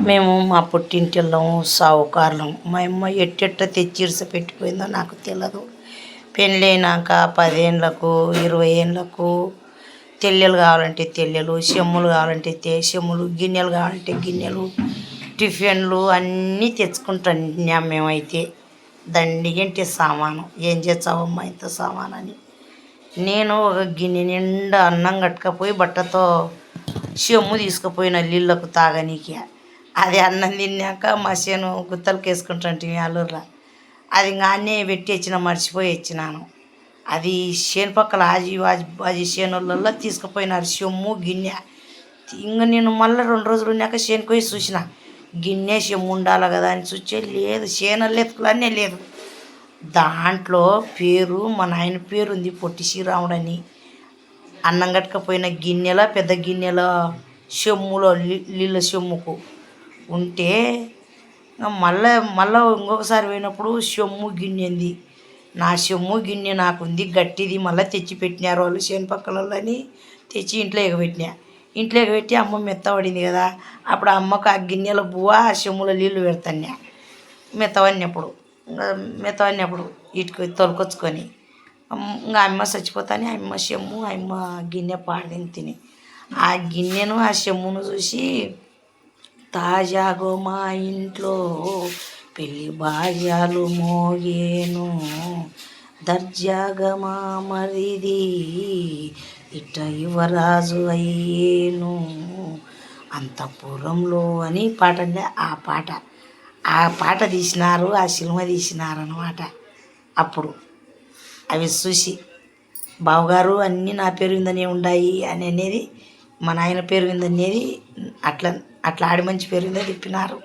మేము మా పుట్టింటిళ్ళం సావుకారులం. మా అమ్మ ఎట్టెట్ట తెచ్చి ఇరుస పెట్టిపోయిందో నాకు తెలియదు. పెళ్ళైనాక 10 ఏళ్ళకు 20 ఏళ్ళకు తెల్లెలు కావాలంటే తెల్లెలు, చెమ్ములు కావాలంటే చెమ్ములు, గిన్నెలు కావాలంటే గిన్నెలు, టిఫిన్లు అన్నీ తెచ్చుకుంటున్నాం. మేమైతే దండిగంటే సామాను. ఏం చేస్తావమ్మా ఇంత సామాను అని. నేను ఒక గిన్నె నిండా అన్నం కట్టుకపోయి బట్టతో చెమ్ము తీసుకుపోయిన నీళ్ళకు తాగనీకి. అది అన్నం తిన్నాక మా చేను గుత్తలకు వేసుకుంటుంటే అల్లూరులో అది ఇంకా అన్నీ పెట్టి వచ్చిన, మర్చిపోయి వచ్చినాను. అది చేను పక్కల ఆజీ చేనులలో తీసుకుపోయినారు చెమ్ము గిన్నె. ఇంకా నేను మళ్ళీ 2 రోజులు ఉన్నాక చేనుకు పోయి చూసిన, గిన్నె చెమ్ము ఉండాలి కదా అని చూస్తే లేదు, చేనుల్లో ఎత్తుకులనే లేదు. దాంట్లో పేరు మా నాయన పేరు ఉంది, పొట్టి శ్రీరాముడు అని. అన్నం కట్టుకపోయిన గిన్నెల పెద్ద గిన్నెల చెమ్ములో నీళ్ళ చెమ్ముకు ఉంటే మళ్ళీ ఇంకొకసారి పోయినప్పుడు చెమ్ము గిన్నెంది. నా చెమ్ము గిన్నె నాకుంది గట్టిది, మళ్ళీ తెచ్చి పెట్టినారు వాళ్ళు చేను పక్కలని. తెచ్చి ఇంట్లో ఎగబెట్టినా. ఇంట్లో ఎగబెట్టి అమ్మ మెత్తబడింది కదా, అప్పుడు అమ్మకు ఆ గిన్నెల బువ్వ ఆ చెమ్ములో నీళ్ళు పెడతాను. మెత్తవన్నప్పుడు ఇటుకు తొలకొచ్చుకొని ఇంకా అమ్మ చచ్చిపోతానే అమ్మ చెమ్ము అమ్మ గిన్నె పాడదని తిని ఆ గిన్నెను ఆ చెమ్మును చూసి, తాజాగో మా ఇంట్లో పెళ్ళి బాజాలు మోగేను, దర్జాగా మా మరిది ఇట్ట యువరాజు అయ్యేను అంతఃపురంలో అని పాట ఉండే. ఆ పాట తీసినారు, ఆ సినిమా తీసినారు అన్నమాట. అప్పుడు అవి చూసి బావగారు అన్నీ నా పేరు విందనే ఉన్నాయి అని అనేది, మా నాయన పేరు విందనేది అట్లా ఆడి మంచి పేరు విందని చెప్పినారు.